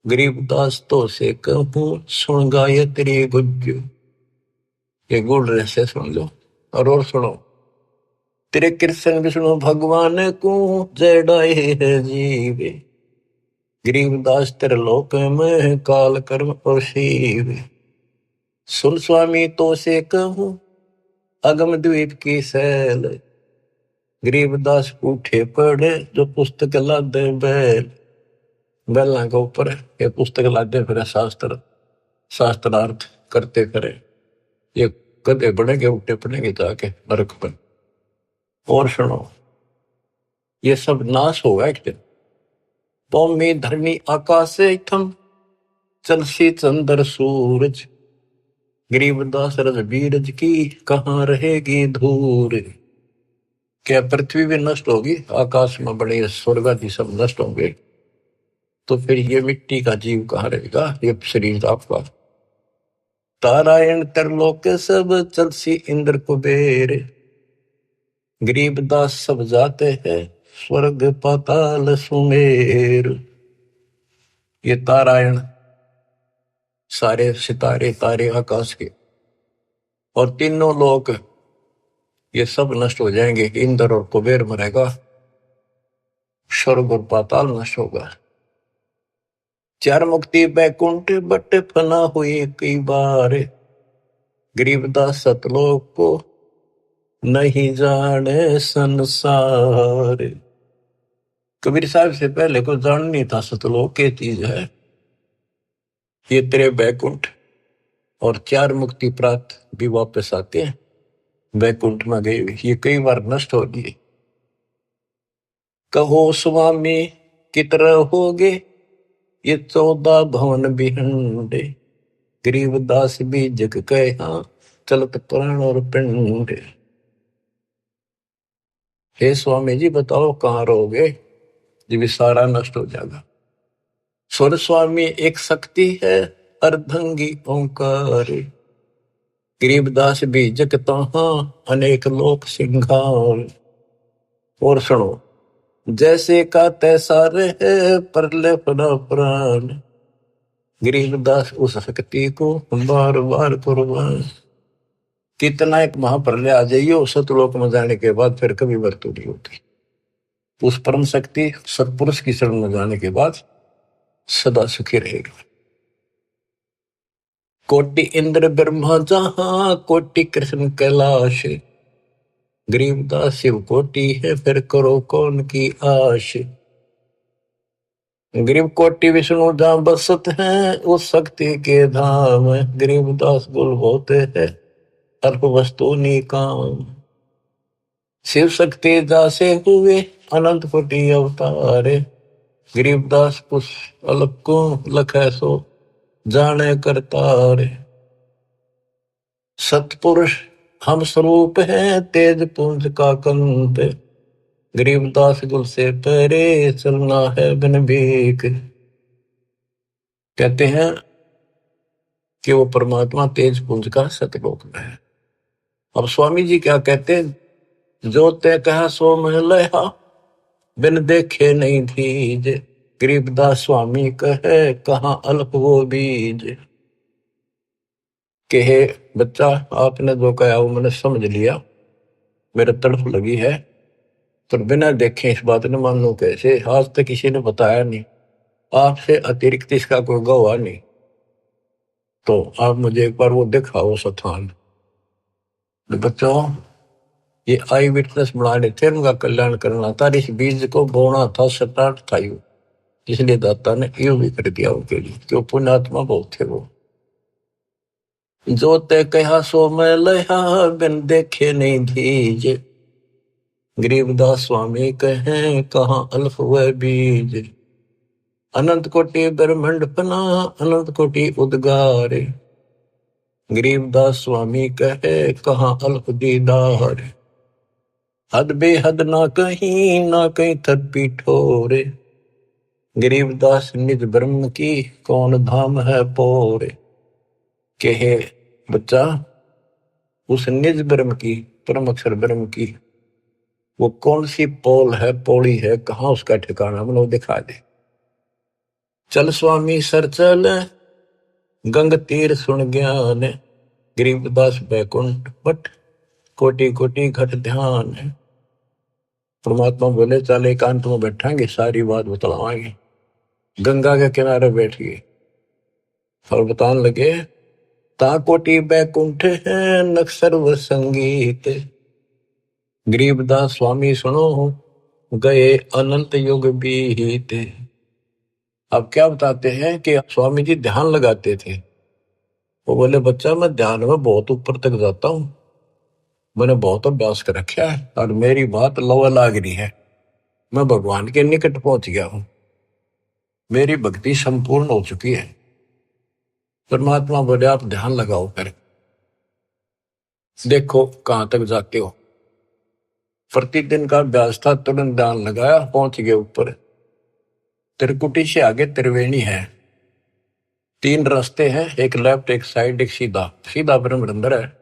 गरीबदास तो से कहूं सुन गायत्री गुज। ये गुड़ रहस्य सुन लो और सुनो। तेरे कृष्ण विष्णु भगवान को जय डाए है जीवे, गरीबदास तेरे लोक में काल कर्म और शिव। सुन स्वामी तो से कहूं अगम द्वीप की सैल, गरीबदास उठे पड़े जो पुस्तक लादे बैल। बैलों के ऊपर ये पुस्तक लादे फिर शास्त्रार्थ करते फिरे। ये गधे बनेंगे, उठे पड़ेंगे जाके नरक पर। और सुनो, ये सब नाश होगा एक दिन। भूमि धरनी आकाश थम चलसी चंद्र सूरज, गरीबदास रजबीरज की कहाँ रहेगी धूर। क्या पृथ्वी भी नष्ट होगी, आकाश में बड़े स्वर्ग आदि सब नष्ट होंगे, तो फिर ये मिट्टी का जीव कहाँ रहेगा, ये शरीर आपका। तारायण तरलोक सब चलसी इंद्र कुबेर, गरीबदास सब जाते हैं स्वर्ग पाताल सुमेर। ये तारायण सारे सितारे तारे आकाश के और तीनों लोक ये सब नष्ट हो जाएंगे। इंद्र और कुबेर मरेगा, स्वर्ग और पाताल नष्ट होगा। चार मुक्ति बैकुंठ बट फना हुई कई बार, गरीबदास सतलोक को नहीं जाने संसार। कबीर साहब से पहले को जान नहीं था सतलोक के चीज है। ये तेरे बैकुंठ और चार मुक्ति प्राप्त भी वापस आते हैं, बैकुंठ में गए ये कई बार नष्ट हो गए। कहो स्वामी कितने हो गए ये 14 भवन बिहंडे, गरीबदास भी जग कहा चलत प्राण और पिंड। हे स्वामी जी बताओ कहाँ रहोगे, जब सारा नष्ट हो जाएगा। स्वर स्वामी एक शक्ति है अर्धंगी ओंकार, गरीबदास भी जग तहाँ अनेक लोक सिंगार। और सुनो, जैसे का तैसा रहे परले पड़ा प्राण, गरीबदास उस शक्ति को बार बार कुर्बान। कितना एक महाप्रलय आ जाइए सतलोक में जाने के बाद फिर कभी मृत्यु नहीं होती। उस परम शक्ति सत्पुरुष की शरण में जाने के बाद सदा सुखी रहेगा। कोटि इंद्र ब्रह्मा जहां कोटि कृष्ण कैलाश, गरीबदास शिव कोटि है फिर करो कौन की आश। गरीब कोटि विष्णु जहां बसत हैं उस शक्ति के धाम, गरीबदास गुल होते हैं अल्प वस्तु नी काम। शिव शक्ति दासे हुए अनंत कोटि अवतार, गरीबदास कुछ अलग को लखे सो जाने करतार। सतपुरुष हम स्वरूप हैं तेज पुंज का कंत, गरीबदास गुल से परे चलना है बिन भीख। कहते हैं कि वो परमात्मा तेज पुंज का सतलोक में है। अब स्वामी जी क्या कहते हैं, जो ते कहा सो मैं लया बिन देखे नहीं थीज, गरीबदास स्वामी कहे कहाँ अल्प वो बीज। कहे बच्चा आपने जो कहा वो मैंने समझ लिया, मेरे तड़फ लगी है, पर बिना देखे इस बात ने मान लो कैसे, आज तक किसी ने बताया नहीं, आपसे अतिरिक्त इसका कोई गवाह नहीं, तो आप मुझे एक बार वो दिखाओ स्थान। बच्चों ये आई विटनेस बनाने थे, उनका कल्याण करना था, इस बीज को बोना था, स्टार्ट था इसलिए दाता ने यो भी कर दिया उनके लिए, क्यों पुण्यात्मा बहुत थे वो। जो ते कहा सो मैं लहा, बिन देखे नहीं दीजे। गरीबदास स्वामी कहें कहाँ अल्फ व बीज। अनंत कोटि ब्रह्मंड पना, अनंत कोटि उद्गारे। गरीबदास स्वामी कहे कहाँ अल्प दीदार। हद बेहद ना कहीं थद पीठोरे। गरीबदास निज ब्रह्म की, कौन धाम है पोरे। कहे बच्चा, उस निज ब्रह्म की, परम अक्षर ब्रह्म की वो कौन सी पोल है, पौड़ी है, कहाँ उसका ठिकाना, मतलब दिखा दे। चल स्वामी सर चल, गंग तीर सुन ज्ञान। गरीबदास बैकुंठ बट, कोटि कोटि घट ध्यान। परमात्मा बोले चल एकांत में बैठांगे, सारी बात बतलावाएंगे। गंगा के किनारे बैठ गए और बताने लगे, ता कोटि बैकुंठ है नक सर्व संगीत। गरीबदास स्वामी सुनो, गए अनंत युग बीते। अब क्या बताते हैं कि स्वामी जी ध्यान लगाते थे। वो बोले बच्चा मैं ध्यान में बहुत ऊपर तक जाता हूं, मैंने बहुत अभ्यास कर रखा है और मेरी बात लवा लाग रही है, मैं भगवान के निकट पहुंच गया हूं, मेरी भक्ति संपूर्ण हो चुकी है। परमात्मा बोले आप ध्यान लगाओ, कर देखो कहां तक जाते हो। प्रतिदिन का अभ्यास था, तुरंत ध्यान लगाया, पहुंच गए ऊपर। त्रिकुटी से आगे त्रिवेणी है, 3 रास्ते हैं, एक लेफ्ट एक साइड एक सीधा, सीधा ब्रह्मरंध्र है।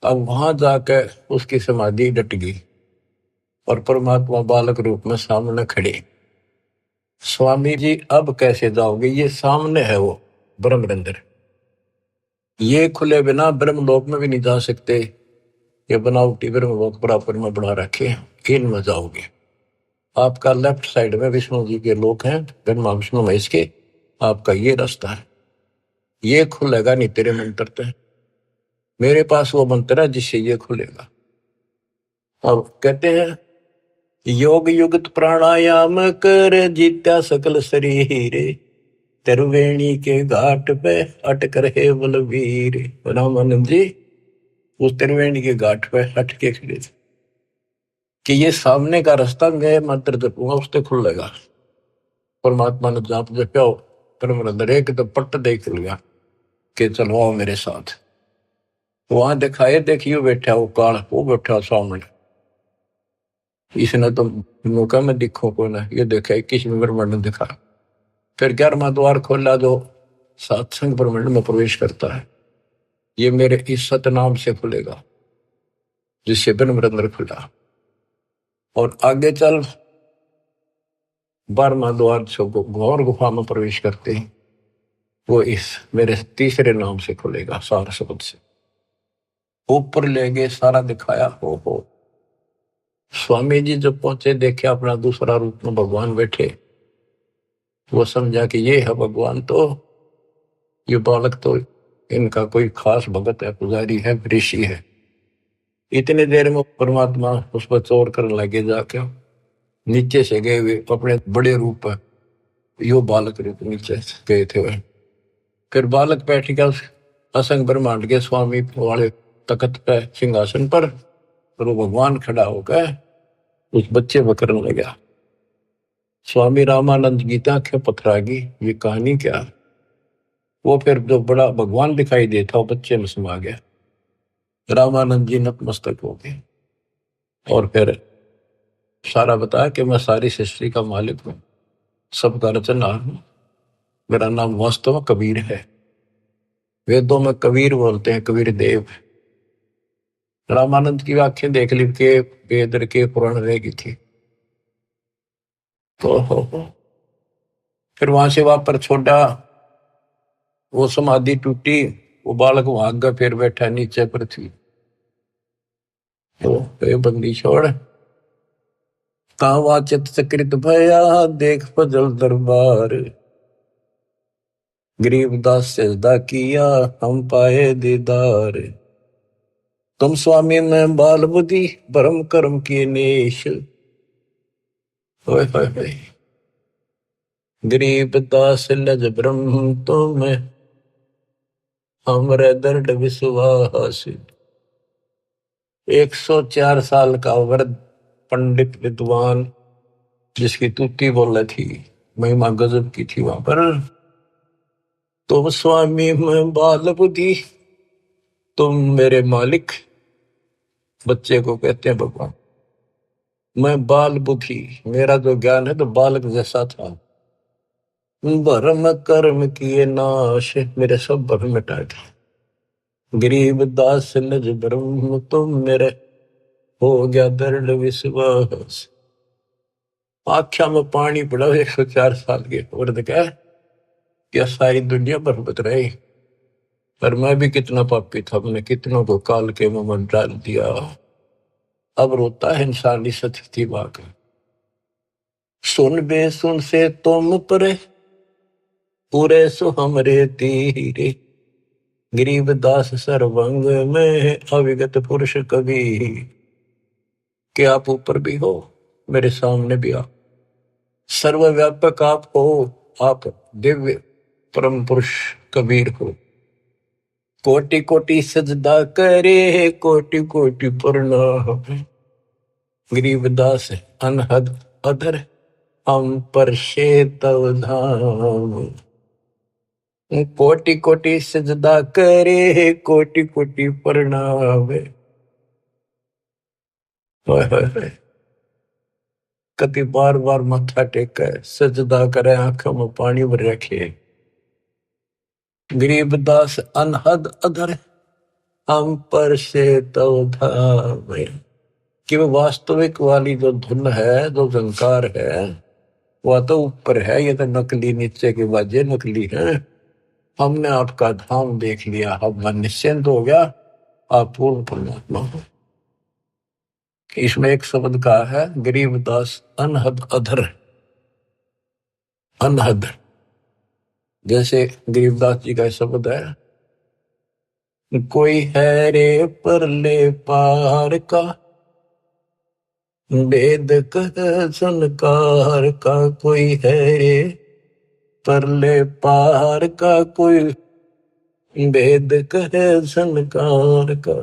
अब वहां जाकर उसकी समाधि डट गई और परमात्मा बालक रूप में सामने खड़े। स्वामी जी अब कैसे जाओगे, ये सामने है वो ब्रह्मरंध्र, ये खुले बिना ब्रह्मलोक में भी नहीं जा सकते। ये बनावटी ब्रह्मलोक बराबर में बना रखे हैं, इनमें जाओगे। आपका लेफ्ट साइड में विष्णु जी के लोक हैं, ब्रह्मा विष्णु महेश के, आपका ये रास्ता है, ये खुलेगा नहीं तेरे मंत्र से। मेरे पास वो मंत्र है जिससे ये खुलेगा। अब कहते हैं योग युक्त प्राणायाम कर, जीत्या सकल शरीर। त्रिवेणी के घाट पे अटक रहे बलवीर। रामानंद जी उस त्रिवेणी के घाट पे हट के खड़े थे कि ये सामने का रास्ता मैं मंत्र जपूंगा उससे खुलेगा। परमात्मा ने जाप जप्या, परम एक तो पट्ट देख लिया कि चलो आओ मेरे साथ। वहां दिखाए, देखियो बैठा वो काल, वो बैठा सामने। इसने तो मौका में दिखो को ना, ये देखा 21 ब्रह्मांड ने दिखा। फिर 11वां द्वार खोला जो सत्संग ब्रह्मांड में प्रवेश करता है, ये मेरे इस सतनाम से खुलेगा, जिससे ब्रह्मरंध्र खुला। और आगे चल 12वां द्वार जो घोर गुफा में प्रवेश करते हैं, वो इस मेरे तीसरे नाम से खुलेगा, सार शब्द से। ऊपर ले गए, सारा दिखाया। हो स्वामी जी जब पहुंचे, देखे अपना दूसरा रूप में भगवान बैठे। वो समझा कि ये है भगवान, तो ये बालक तो इनका कोई खास भगत है, पुजारी है, ऋषि है। इतने देर में परमात्मा उस पर चोर करने लगे, जाके नीचे से गए हुए अपने बड़े रूप पर यो बालक रूप नीचे गए थे वह। फिर बालक बैठ गया उस असंग ब्रह्मांड के स्वामी वाले तख्त पे, सिंहासन पर, और वो भगवान खड़ा होकर उस बच्चे पर करने लगा। स्वामी रामानंद की आंखें पथरागी, ये कहानी क्या। वो फिर जो बड़ा भगवान दिखाई देता वो बच्चे में समा गया। रामानंद जी नतमस्तक हो गए और फिर सारा बताया कि मैं सारी सृष्टि का मालिक हूं, सबका रचनहार हूं, मेरा नाम वास्तव में कबीर है। वेदों में कबीर बोलते हैं, कबीर देव। रामानंद की आंखें देख ली के वेद के पुराण रह गई थी। तो फिर वहां से वापस छोड़ा, वो समाधि टूटी, वो बालक वहां आगे फिर बैठा नीचे पृथ्वी। तो बंदी छोड़, तावा चित चक्रित भया, देख फजल दरबार। गरीबदास सजदा किया, हम पाए दीदार। तुम स्वामी में बाल बुद्धि, भरम कर्म की नेश। गरीब दास लज ब्रह्म तुम हमरे दर्द विश्वास। 104 साल का वृद्ध पंडित विद्वान, जिसकी तूती बोले थी, महिमा गजब की थी वहां पर। तुम स्वामी मैं बाल बुद्धि, तुम मेरे मालिक। बच्चे को कहते हैं भगवान। मैं बाल बुद्धि, मेरा जो ज्ञान है तो बालक जैसा था। भरम कर्म किए नाश, मेरे सब भरम मिटाए थे। गरीब दास लज ब्रह्म तुम मेरे, हो गया दृढ़ विश्वास। आख्या में पानी पड़ा 104 साल के औरत का, क्या सारी दुनिया बरबत रही। पर मैं भी कितना पापी था, मैंने कितनों को काल के मुंह में डाल दिया। अब रोता है इंसानी सती वाक। सुन बे सुन से तुम परे, पूरे सो हमरे तीरे। गरीब दास सर्वंग में अविगत पुरुष कवि। कि आप ऊपर भी हो, मेरे सामने भी आप, सर्वव्यापक आप हो, आप दिव्य परम पुरुष कबीर हो। कोटि कोटि सजदा करे, कोटि कोटि प्रणाम। गरीबदास अनहद अधर, हम पर तव धाम। कोटि कोटि सजदा करे, कोटि कोटि प्रणाम। कति बार बार माथा टेके सजदा करे, आंखों में पानी भर रखे। गरीबदास अनहद अधर, हम पर तव धाम। कि वो वास्तविक वाली जो धुन है, जो झंकार है, वह तो ऊपर है, ये तो नकली नीचे के बाजे नकली है। हमने आपका धाम देख लिया, अब मन निश्चिंत हो गया, आप पूर्ण परमात्मा हो। इसमें एक शब्द का है गरीबदास अनहद अधर। अनहद जैसे गरीबदास जी का शब्द है, कोई है रे परले पार का, वेद कह संकार का। कोई है रे परले पार का, कोई वेद कहे संकार का।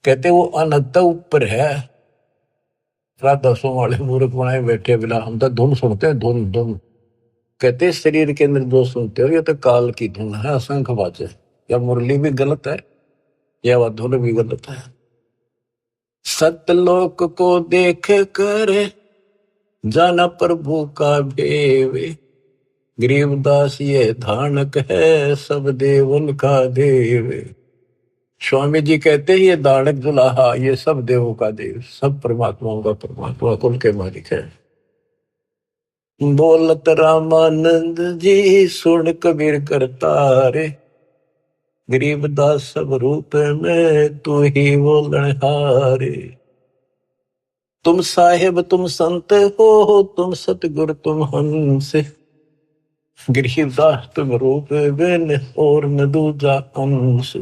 कहते वो अनंत ऊपर है। राधा सो वाले मूर्ख बनाए बैठे बिना, हम तो धुन सुनते हैं, धुन धुन। कहते शरीर के अंदर जो सुनते हो ये तो काल की धुन है, असंख्य बाजे। या मुरली भी गलत है, या वह धुन भी गलत है। सतलोक को देख कर जाना प्रभु का भेवे। गरीबदास ये धानक है, सब देवन का देव। स्वामी जी कहते हैं ये दानक दुल्हा, ये सब देवों का देव, सब परमात्माओं का परमात्मा, कुल के मालिक है। बोलत रामानंद जी, सुन कबीर करतारे। गरीबदास सब रूप में तू ही बोलन हारे। तुम साहेब तुम संत हो, तुम सतगुरु तुम हंस। गरीबदास तुम रूप बिन और न दूजा अंश।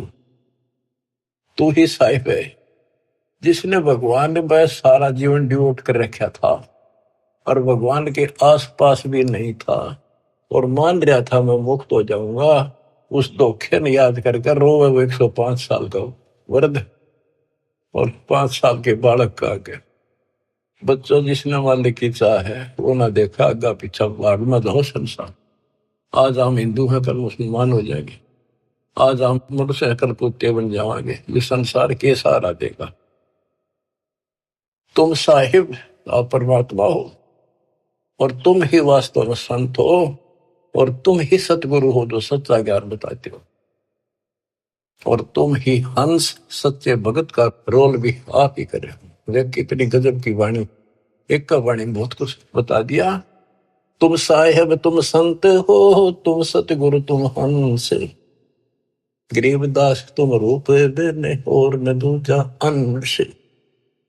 तू ही साहिब है, जिसने भगवान ने बस सारा जीवन डिवोट कर रखा था और भगवान के आसपास भी नहीं था और मान रहा था मैं मुक्त हो जाऊंगा। उस धोखे ने याद करके रोवे वो 105 साल का वृद्ध और 5 साल के बालक का आगे। बच्चों, जिसने मालिक की चाह है वो ना देखा आगा पीछा, बाढ़ में जाओ संसार। आज हम हिंदू हैं, कल मुसलमान हो जाएंगे। आज हम मनुष्य हैं, कल कुत्ते बन जाएंगे। ये संसार के सहारा देगा। तुम साहिब आप परमात्मा हो और तुम ही वास्तव में संत हो और तुम ही सतगुरु हो जो सच्चा ज्ञान बताते हो। और तुम ही हंस सच्चे भगत का रोल भी आप ही करे। देख कितनी गजब की वाणी, एक का वाणी बहुत कुछ बता दिया। तुम साहेब तुम संत हो, तुम सतगुरु तुम हंस। गरीबदास तुम रूप बिन और न दूजा अंश।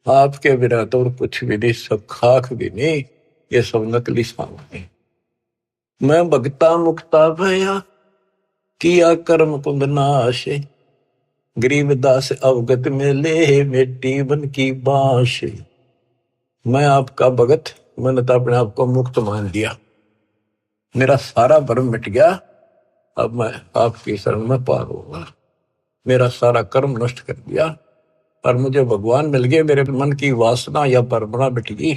आपके बिना तो और कुछ भी नहीं, सब खाक भी नहीं, ये सब नकली सामान। मैं भगता मुक्ता भया, किया कर्म कुंद नाश। गरीबदास अवगत में ले, मिट्टी बन की बांश। मैं आपका भगत, मैंने तो अपने आप को मुक्त मान लिया। मेरा सारा भ्रम मिट गया, अब मैं आपकी शरण में पार होगा। मेरा सारा कर्म नष्ट कर दिया और मुझे भगवान मिल गए, मेरे मन की वासना या परमणा मिट गई।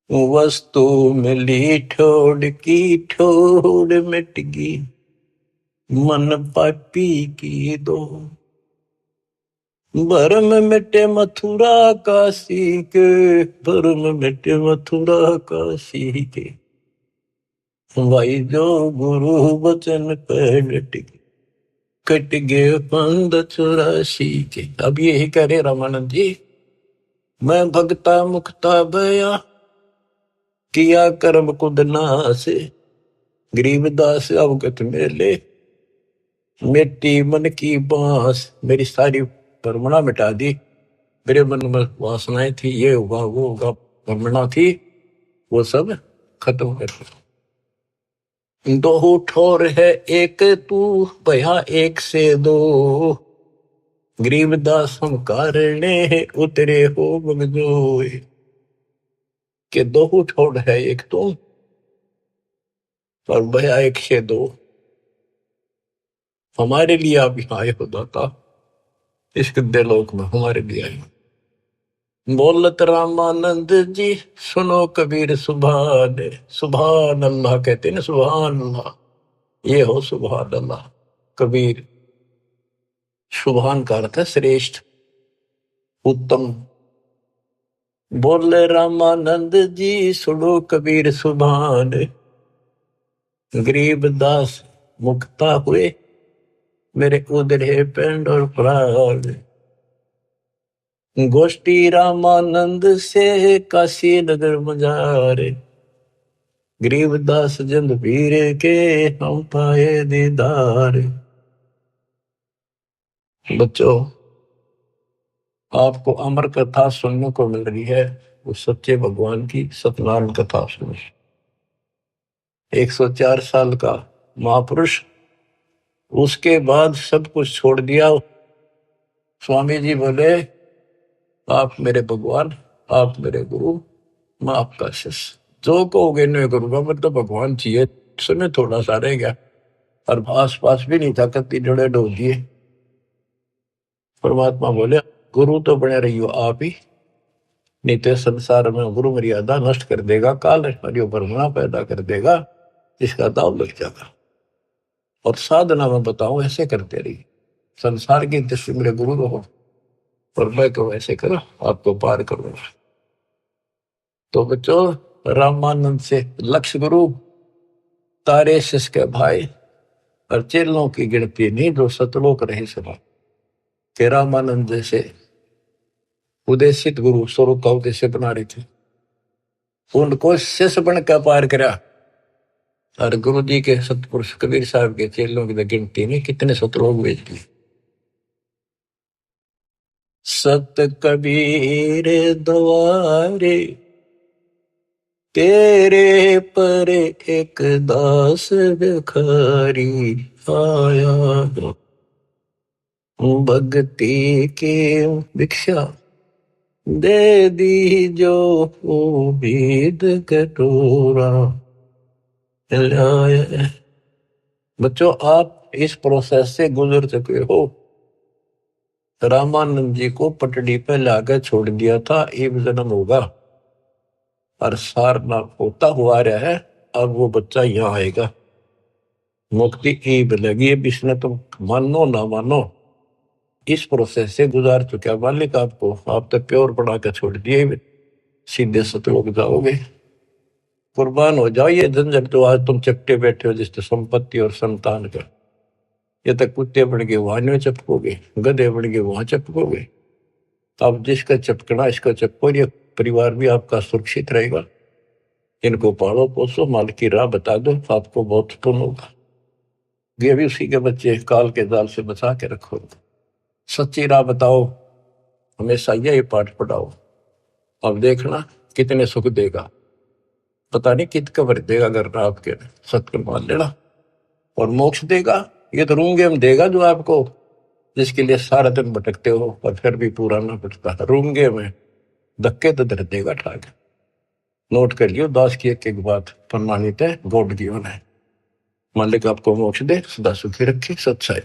वस्तु मिली ठोड़ की ठोड़ मिट गई, मन पापी की दो। भरम मिटे मथुरा काशी के, भरम मिटे मथुरा काशी के, भाई जो गुरु वचन पे डट गए, कट गए पंद 84 के। अब यही करे रामानंद जी, मैं भगता मुक्ता भया, किया कर्म कुद नासे, गरीबदास अवगत मेले, मिट्टी मन की बांस। मेरी सारी परमणा मिटा दी, मेरे मन में वासनाएं थी, ये होगा वो होगा, परमणा थी, वो सब खत्म कर दी। दो ठोर है एक तू, भया एक से दो, गरीबदास हम कारणे उतरे हो बगजोए। के दो ठोर है एक तू और भया एक से दो। हमारे लिए आप यहाँ आए हो दाता, इस गद्दे लोक में हमारे लिए आए। बोलत रामानंद जी सुनो कबीर सुभान, सुभान अल्लाह कहते ना, सुभान अल्लाह, ये हो सुभान अल्लाह। कबीर, सुभान का अर्थ है श्रेष्ठ, उत्तम। बोले रामानंद जी सुनो कबीर सुभान, गरीब दास मुक्ता हुए, मेरे उधरे पेंड और प्राण। गोष्ठी रामानंद से काशी नगर मजारे, गरीबदास जंद पीर के हम पाए दीदार। बच्चों, आपको अमर कथा सुनने को मिल रही है, उस सच्चे भगवान की सत्यनारायण कथा सुनो। 104 साल का महापुरुष, उसके बाद सब कुछ छोड़ दिया। स्वामी जी बोले, आप मेरे भगवान, आप मेरे गुरु, मैं आपका शिष्य, जो कहोगे नहीं करूंगा, मतलब भगवान चाहिए। समय थोड़ा सा रह गया और आस पास भी नहीं था, कत्ती जोड़े डोल दिए। परमात्मा बोले, गुरु तो बने रही हो आप ही, नहीं तो संसार में गुरु मर्यादा नष्ट कर देगा, काल हरियो परमणा पैदा कर देगा, जिसका दाव लग जाएगा। और साधना में बताऊं, ऐसे करते रहिए, संसार की दृष्टि मेरे गुरु रहो और मैं को ऐसे करो, आपको पार करूंगा। तो बच्चों, रामानंद से लक्ष्य गुरु, तारे शिष्य के भाई और चेलों की गिनती नहीं, जो सतलोक रहे सभा के रामानंद जैसे उद्देशित गुरु स्वरूप का उद्देश्य बना रहे थे, उनको शिष्य बनकर पार करा। और गुरु जी के सतपुरुष कबीर साहब के चेलों की गिनती नहीं, कितने सतलोक भेज दिए। सत कबीर द्वारे, तेरे पर एक दास भिखारी आया, भक्ति की भिक्षा दे दी जो उम्मीद कटोरा लाया। बच्चों, आप इस प्रोसेस से गुजर चुके हो। रामानंद जी को पटड़ी पे लाकर छोड़ दिया था, एक जन्म होगा और सारनाथ होता हुआ रहा है, अब वो बच्चा यहाँ आएगा, मुक्ति ईब लगी। अब इसने तुम मानो ना मानो, इस प्रोसेस से गुजार चुका मालिक आपको। आप तो प्योर बना कर छोड़ दिए, सीधे सतलोक जाओगे। कुर्बान हो जाओ ये झंझट जो आज तुम चपटे बैठे हो, जिससे संपत्ति और संतान का। ये तक कुत्ते बन के वहां में चपकोगे, गधे बन के वहां चपकोगे। अब जिसका चपकना इसका चपको, ये परिवार भी आपका सुरक्षित रहेगा। इनको पालो पोसो, माल की राह बता दो, आपको बहुत पुण्य होगा। ये भी उसी के बच्चे, काल के जाल से बचा के रखो। सच्ची राह बताओ, हमेशा यही पाठ पढ़ाओ, अब देखना कितने सुख देगा, पता नहीं कित कबर देगा। अगर आपके सत्य मान लेना, और मोक्ष देगा, ये तो रूंगे में देगा जो आपको, जिसके लिए सारा दिन भटकते हो पर फिर भी पूरा ना भटकता, रूंगे में धक्के तो दर देगा ठाक। नोट कर लियो, दास की एक बात प्रमाणित है, गॉड गिवन है। मालिक आपको मोक्ष दे, सदा सुखी रखे, सत्साई।